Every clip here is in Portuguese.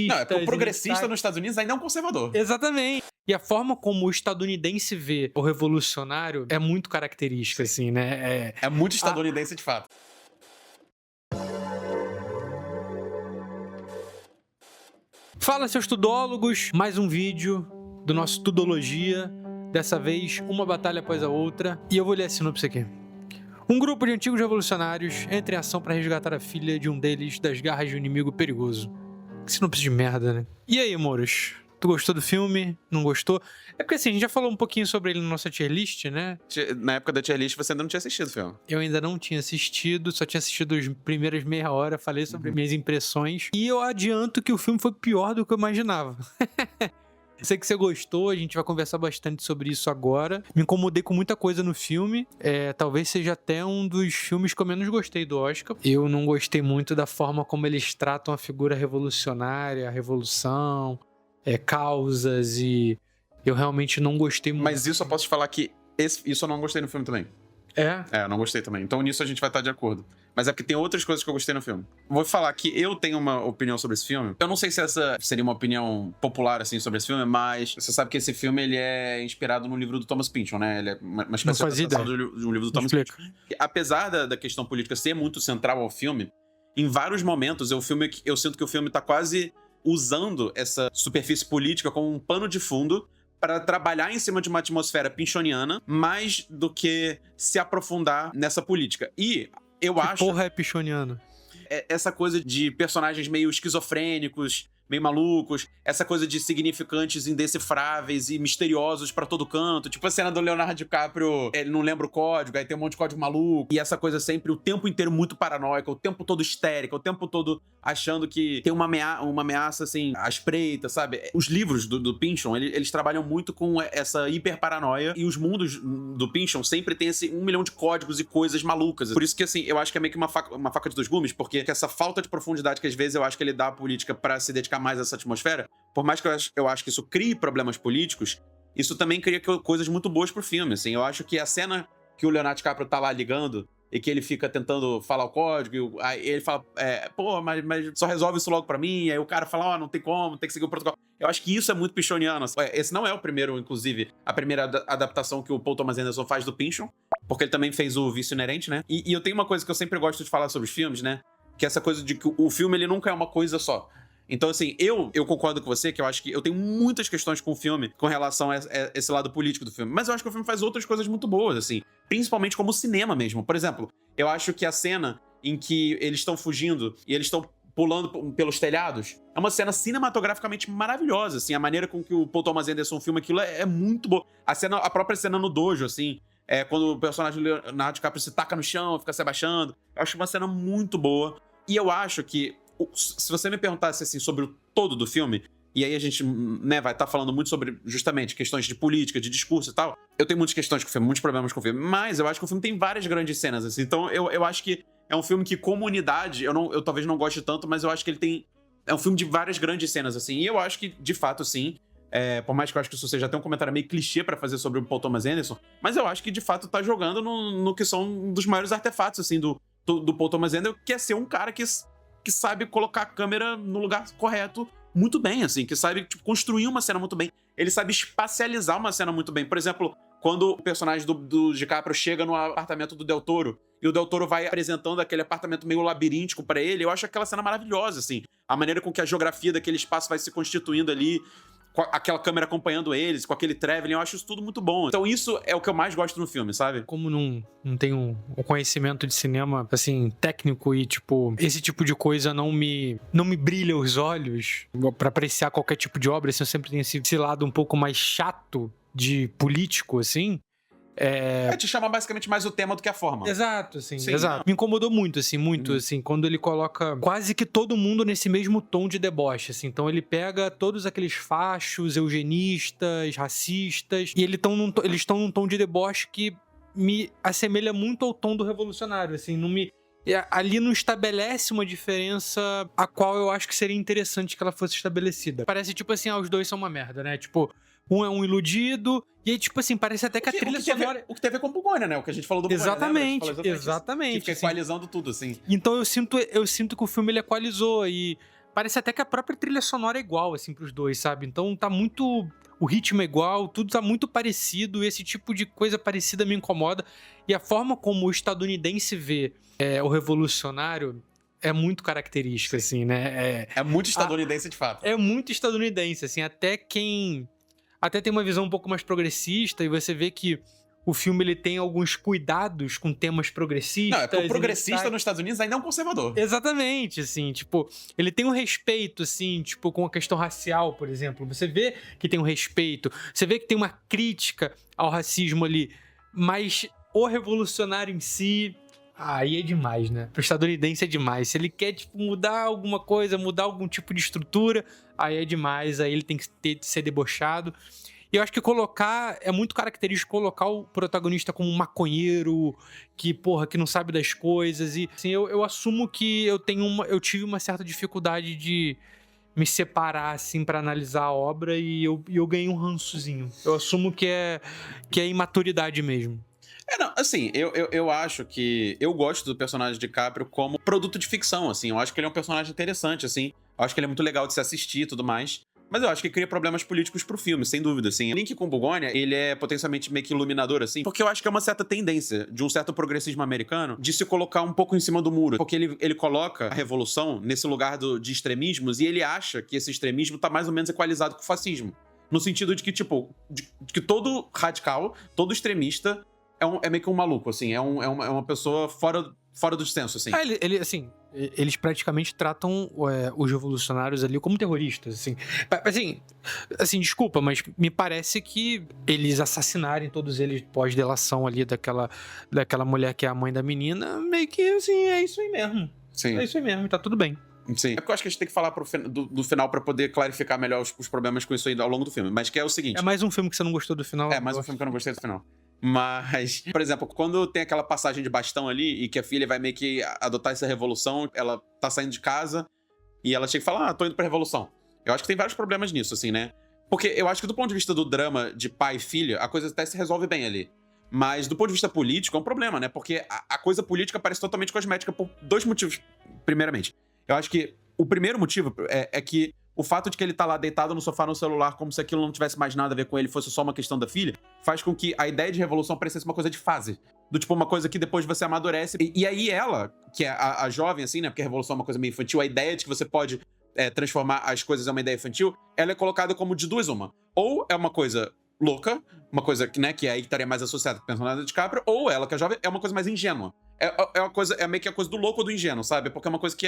progressistas. Não, é porque o progressista nos Estados Unidos ainda é um conservador. Exatamente. E a forma como o estadunidense vê o revolucionário é muito característica, assim, né? É muito estadunidense de fato. Fala, seus tudólogos, mais um vídeo do nosso Tudologia, dessa vez uma batalha após a outra, e eu vou ler a sinopse aqui. Um grupo de antigos revolucionários entra em ação para resgatar a filha de um deles das garras de um inimigo perigoso. Que sinopse de merda, né? E aí, Moros? Tu gostou do filme? Não gostou? É porque assim, a gente já falou um pouquinho sobre ele na nossa tier list, né? Na época da tier list você ainda não tinha assistido o filme. Eu ainda não tinha assistido, só tinha assistido as primeiras meia hora, falei sobre minhas impressões. E eu adianto que o filme foi pior do que eu imaginava. Sei que você gostou, a gente vai conversar bastante sobre isso agora. Me incomodei com muita coisa no filme. Talvez seja até um dos filmes que eu menos gostei do Oscar. Eu não gostei muito da forma como eles tratam a figura revolucionária, a revolução, causas, e eu realmente não gostei muito. Mas isso eu posso te falar que isso eu não gostei no filme também. Eu não gostei também. Então nisso a gente vai estar de acordo. Mas é porque tem outras coisas que eu gostei no filme. Vou falar que eu tenho uma opinião sobre esse filme. Eu não sei se essa seria uma opinião popular, assim, sobre esse filme, mas você sabe que esse filme, ele é inspirado no livro do Thomas Pynchon, né? Ele é uma espécie de adaptação de um livro do Thomas Pynchon. Apesar da questão política ser muito central ao filme, em vários momentos eu sinto que o filme tá quase usando essa superfície política como um pano de fundo para trabalhar em cima de uma atmosfera pinchoniana, mais do que se aprofundar nessa política. E eu acho... porra é pinchoniano? Essa coisa de personagens meio esquizofrênicos, meio malucos, essa coisa de significantes indecifráveis e misteriosos pra todo canto, tipo a cena do Leonardo DiCaprio, ele não lembra o código, aí tem um monte de código maluco, e essa coisa sempre o tempo inteiro muito paranoica, o tempo todo histérica, o tempo todo achando que tem uma ameaça, assim, à espreita, sabe? Os livros do Pynchon, eles trabalham muito com essa hiperparanoia, e os mundos do Pynchon sempre tem esse 1 milhão de códigos e coisas malucas. Por isso que, assim, eu acho que é meio que uma faca de dois gumes, porque essa falta de profundidade que às vezes eu acho que ele dá à política pra se dedicar mais a essa atmosfera, por mais que eu acho que isso crie problemas políticos, isso também cria coisas muito boas pro filme, assim. Eu acho que a cena que o Leonardo DiCaprio tá lá ligando e que ele fica tentando falar o código, aí ele fala, mas só resolve isso logo pra mim, aí o cara fala, não tem como, tem que seguir o protocolo. Eu acho que isso é muito pinchoniano. Esse não é o primeiro, inclusive, a primeira adaptação que o Paul Thomas Anderson faz do Pynchon, porque ele também fez o Vício Inerente, né? E eu tenho uma coisa que eu sempre gosto de falar sobre os filmes, né? Que é essa coisa de que o filme, ele nunca é uma coisa só. Então, assim, eu concordo com você, que eu acho que eu tenho muitas questões com o filme com relação a esse lado político do filme. Mas eu acho que o filme faz outras coisas muito boas, assim. Principalmente como cinema mesmo. Por exemplo, eu acho que a cena em que eles estão fugindo e eles estão pulando pelos telhados é uma cena cinematograficamente maravilhosa, assim. A maneira com que o Paul Thomas Anderson filma aquilo é muito boa. A própria cena no dojo, assim, quando o personagem do Leonardo DiCaprio se taca no chão, fica se abaixando. Eu acho uma cena muito boa. E eu acho que se você me perguntasse assim sobre o todo do filme, e aí a gente, né, vai estar falando muito sobre justamente questões de política, de discurso e tal, eu tenho muitas questões com o filme, muitos problemas com o filme, mas eu acho que o filme tem várias grandes cenas, assim. Então eu acho que é um filme que, como unidade, eu talvez não goste tanto, mas eu acho que ele é um filme de várias grandes cenas, assim, e eu acho que, de fato, sim, por mais que eu acho que isso seja até um comentário meio clichê pra fazer sobre o Paul Thomas Anderson, mas eu acho que, de fato, tá jogando no que são um dos maiores artefatos, assim, do Paul Thomas Anderson, que é ser um cara que sabe colocar a câmera no lugar correto muito bem, assim, que sabe, tipo, construir uma cena muito bem. Ele sabe espacializar uma cena muito bem. Por exemplo, quando o personagem do DiCaprio chega no apartamento do Del Toro e o Del Toro vai apresentando aquele apartamento meio labiríntico pra ele, eu acho aquela cena maravilhosa, assim. A maneira com que a geografia daquele espaço vai se constituindo ali, com aquela câmera acompanhando eles, com aquele traveling, eu acho isso tudo muito bom. Então isso é o que eu mais gosto no filme, sabe? Como não tenho um conhecimento de cinema, assim, técnico e, tipo, esse tipo de coisa não me brilha os olhos pra apreciar qualquer tipo de obra, assim, eu sempre tenho esse lado um pouco mais chato de político, assim. Te chama basicamente mais o tema do que a forma. Exato, assim, sim, exato. Me incomodou muito, assim, assim, quando ele coloca quase que todo mundo nesse mesmo tom de deboche, assim. Então ele pega todos aqueles fachos, eugenistas, racistas, e eles estão num tom de deboche que me assemelha muito ao tom do Revolucionário, assim, ali não estabelece uma diferença a qual eu acho que seria interessante que ela fosse estabelecida. Parece tipo assim, os dois são uma merda, né? Tipo, um é um iludido, e aí, tipo assim, parece até que a trilha sonora... O que teve com o Bugônia, né? O que a gente falou do Bugônia, Exatamente, lembra? exatamente. Que fica assim, equalizando tudo, assim. Então eu sinto que o filme ele equalizou, e Parece até que a própria trilha sonora é igual, assim, pros dois, sabe? Então tá muito... O ritmo é igual, tudo tá muito parecido, esse tipo de coisa parecida me incomoda. E a forma como o estadunidense vê o revolucionário é muito característica, assim, né? É muito estadunidense, de fato. É muito estadunidense, assim, até tem uma visão um pouco mais progressista, e você vê que o filme ele tem alguns cuidados com temas progressistas. Não, é porque o progressista nos Estados Unidos ainda é um conservador. Exatamente, assim, tipo, ele tem um respeito, assim, tipo, com a questão racial, por exemplo. Você vê que tem um respeito, você vê que tem uma crítica ao racismo ali, mas o revolucionário em si... Aí é demais, né? Pro estadunidense é demais. Se ele quer, tipo, mudar alguma coisa, mudar algum tipo de estrutura, aí é demais, aí ele tem que ser debochado. E eu acho que é muito característico colocar o protagonista como um maconheiro, que, porra, que não sabe das coisas. E, assim, eu assumo que eu tive uma certa dificuldade de me separar, assim, pra analisar a obra, e eu ganhei um rançozinho. Eu assumo que é imaturidade mesmo. Não, assim, eu acho que... Eu gosto do personagem de DiCaprio como produto de ficção, assim. Eu acho que ele é um personagem interessante, assim. Eu acho que ele é muito legal de se assistir e tudo mais. Mas eu acho que cria problemas políticos pro filme, sem dúvida, assim. O link com o Borgogna, ele é potencialmente meio que iluminador, assim, porque eu acho que é uma certa tendência de um certo progressismo americano de se colocar um pouco em cima do muro. Porque ele coloca a revolução nesse lugar de extremismos, e ele acha que esse extremismo tá mais ou menos equalizado com o fascismo. No sentido de que, tipo, de que todo radical, todo extremista é meio que um maluco, assim. É uma pessoa fora do senso, assim. Assim, eles praticamente tratam os revolucionários ali como terroristas, assim. Assim, desculpa, mas me parece que eles assassinarem todos eles pós-delação ali daquela mulher que é a mãe da menina, meio que, assim, é isso aí mesmo. Sim. É isso aí mesmo, tá tudo bem. Sim. É porque eu acho que a gente tem que falar do final pra poder clarificar melhor os problemas com isso aí ao longo do filme. Mas que é o seguinte... É mais um filme que você não gostou do final? É, mais um filme que eu não gostei do final. Mas, por exemplo, quando tem aquela passagem de bastão ali e que a filha vai meio que adotar essa revolução, ela tá saindo de casa e ela chega e fala, tô indo pra revolução. Eu acho que tem vários problemas nisso, assim, né? Porque eu acho que do ponto de vista do drama de pai e filha, a coisa até se resolve bem ali. Mas do ponto de vista político é um problema, né? Porque a coisa política parece totalmente cosmética por dois motivos, primeiramente. Eu acho que o primeiro motivo é que o fato de que ele tá lá deitado no sofá no celular como se aquilo não tivesse mais nada a ver com ele, fosse só uma questão da filha, faz com que a ideia de revolução parecesse uma coisa de fase. Do tipo, uma coisa que depois você amadurece. E aí ela, que é a jovem, assim, né? Porque a revolução é uma coisa meio infantil, a ideia de que você pode transformar as coisas em uma ideia infantil, ela é colocada como de duas uma. Ou é uma coisa louca, uma coisa, né, que aí estaria mais associada com o personagem de DiCaprio, ou ela, que é jovem, é uma coisa mais ingênua. Uma coisa, é meio que a coisa do louco ou do ingênuo, sabe? Porque é uma coisa que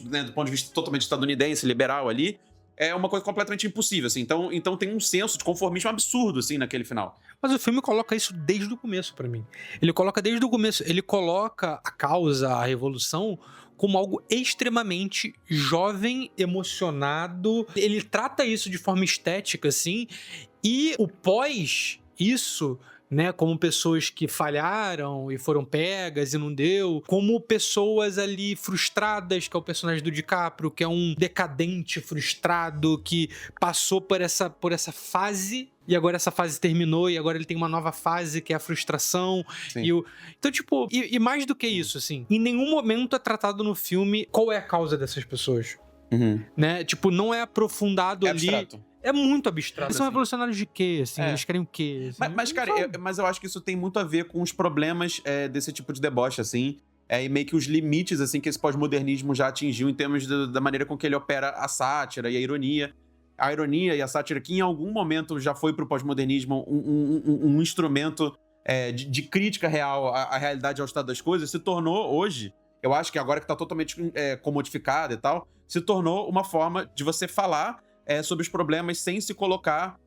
né, do ponto de vista totalmente estadunidense, liberal ali, é uma coisa completamente impossível, assim. Então tem um senso de conformismo absurdo, assim, naquele final. Mas o filme coloca isso desde o começo, pra mim. Ele coloca desde o começo, ele coloca a causa, a revolução, como algo extremamente jovem, emocionado. Ele trata isso de forma estética, assim, e o pós isso, né, como pessoas que falharam e foram pegas e não deu, como pessoas ali frustradas, que é o personagem do DiCaprio, que é um decadente frustrado que passou por essa fase e agora essa fase terminou e agora ele tem uma nova fase que é a frustração. Então, tipo, e mais do que isso, assim, em nenhum momento é tratado no filme qual é a causa dessas pessoas. Né? Tipo, não é aprofundado ali. Abstrato. É muito abstrato. Eles são assim. revolucionários de quê, assim? Eles querem o quê? Assim? Mas cara, eu acho que isso tem muito a ver com os problemas desse tipo de deboche, assim. E meio que os limites, assim, que esse pós-modernismo já atingiu em termos da maneira com que ele opera a sátira e a ironia. A ironia e a sátira, que em algum momento já foi pro pós-modernismo um instrumento de crítica real à realidade, ao estado das coisas, se tornou hoje, eu acho que agora que tá totalmente comodificado e tal, se tornou uma forma de você falar sobre os problemas sem se colocar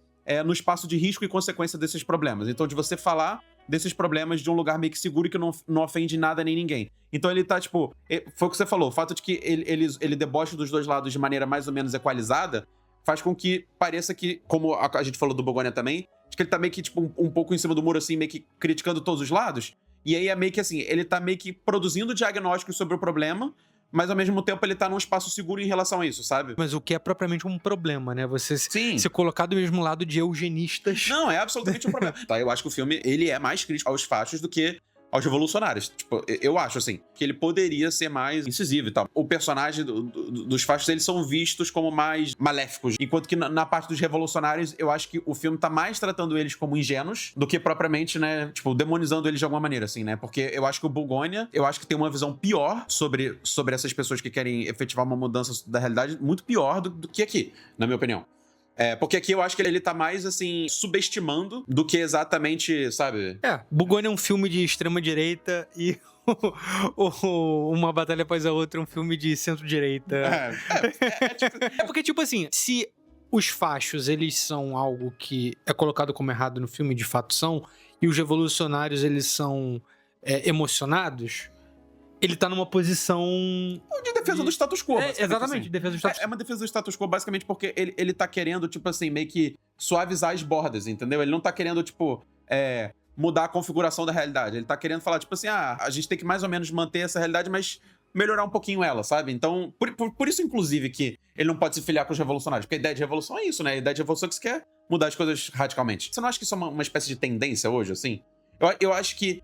no espaço de risco e consequência desses problemas. Então, de você falar desses problemas de um lugar meio que seguro e que não ofende nada nem ninguém. Então ele tá, tipo... Foi o que você falou, o fato de que ele debocha dos dois lados de maneira mais ou menos equalizada faz com que pareça que, como a gente falou do Borgogna também, de que ele tá meio que, tipo, um pouco em cima do muro, assim, meio que criticando todos os lados. E aí é meio que assim, ele tá meio que produzindo diagnósticos sobre o problema, mas ao mesmo tempo ele tá num espaço seguro em relação a isso, sabe? Mas o que é propriamente um problema, né? Você se colocar do mesmo lado de eugenistas. Não, é absolutamente um problema. Tá, eu acho que o filme, ele é mais crítico aos fachos do que aos revolucionários. Tipo, eu acho, assim, que ele poderia ser mais incisivo e tal. O personagem dos fachos, eles são vistos como mais maléficos, enquanto que na parte dos revolucionários, eu acho que o filme tá mais tratando eles como ingênuos do que propriamente, né, tipo, demonizando eles de alguma maneira, assim, né? Porque eu acho que o Bugônia, eu acho que tem uma visão pior sobre essas pessoas que querem efetivar uma mudança da realidade, muito pior do que aqui, na minha opinião. Porque aqui eu acho que ele tá mais, assim, subestimando do que exatamente, sabe? Bugônia é um filme de extrema-direita e Uma Batalha Após a Outra é um filme de centro-direita. Porque, tipo assim, se os fachos, eles são algo que é colocado como errado no filme, de fato são, e os revolucionários, eles são emocionados, ele tá numa posição... de defesa do status quo, exatamente, assim. defesa do status quo. É uma defesa do status quo, basicamente, porque ele tá querendo, tipo assim, meio que suavizar as bordas, entendeu? Ele não tá querendo, tipo, mudar a configuração da realidade. Ele tá querendo falar, tipo assim, a gente tem que mais ou menos manter essa realidade, mas melhorar um pouquinho ela, sabe? Então, por isso, inclusive, que ele não pode se filiar com os revolucionários. Porque a ideia de revolução é isso, né? A ideia de revolução é que você quer mudar as coisas radicalmente. Você não acha que isso é uma espécie de tendência hoje, assim? Eu acho que...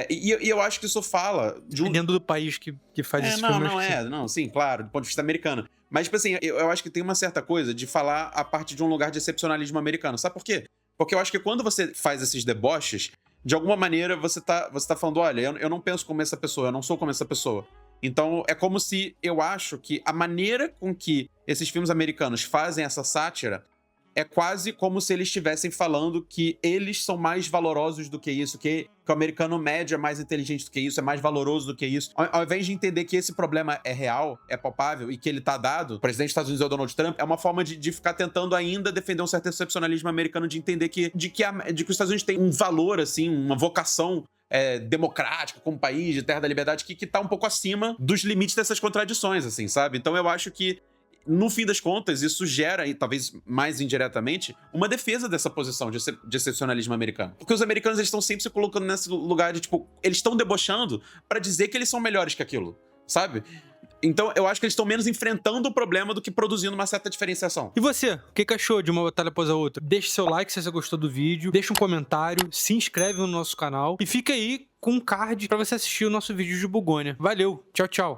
E eu acho que isso fala... Dentro do país que faz esse filme. Não, sim, claro, do ponto de vista americano. Mas, tipo assim, eu acho que tem uma certa coisa de falar a partir de um lugar de excepcionalismo americano. Sabe por quê? Porque eu acho que quando você faz esses deboches, de alguma maneira você tá falando, olha, eu não penso como essa pessoa, eu não sou como essa pessoa. Então, é como se eu acho que a maneira com que esses filmes americanos fazem essa sátira é quase como se eles estivessem falando que eles são mais valorosos do que isso, que o americano médio é mais inteligente do que isso, é mais valoroso do que isso. Ao invés de entender que esse problema é real, é palpável e que ele tá dado, o presidente dos Estados Unidos é o Donald Trump, é uma forma de ficar tentando ainda defender um certo excepcionalismo americano, de entender que os Estados Unidos têm um valor, assim, uma vocação democrática como país, de terra da liberdade, que tá um pouco acima dos limites dessas contradições, assim, sabe? Então eu acho que no fim das contas, isso gera, e talvez mais indiretamente, uma defesa dessa posição de excepcionalismo americano. Porque os americanos, eles estão sempre se colocando nesse lugar de, tipo, eles estão debochando pra dizer que eles são melhores que aquilo, sabe? Então, eu acho que eles estão menos enfrentando o problema do que produzindo uma certa diferenciação. E você? O que achou de Uma Batalha Após a Outra? Deixe seu like se você gostou do vídeo, deixa um comentário, se inscreve no nosso canal e fica aí com um card pra você assistir o nosso vídeo de Bugônia. Valeu, tchau, tchau.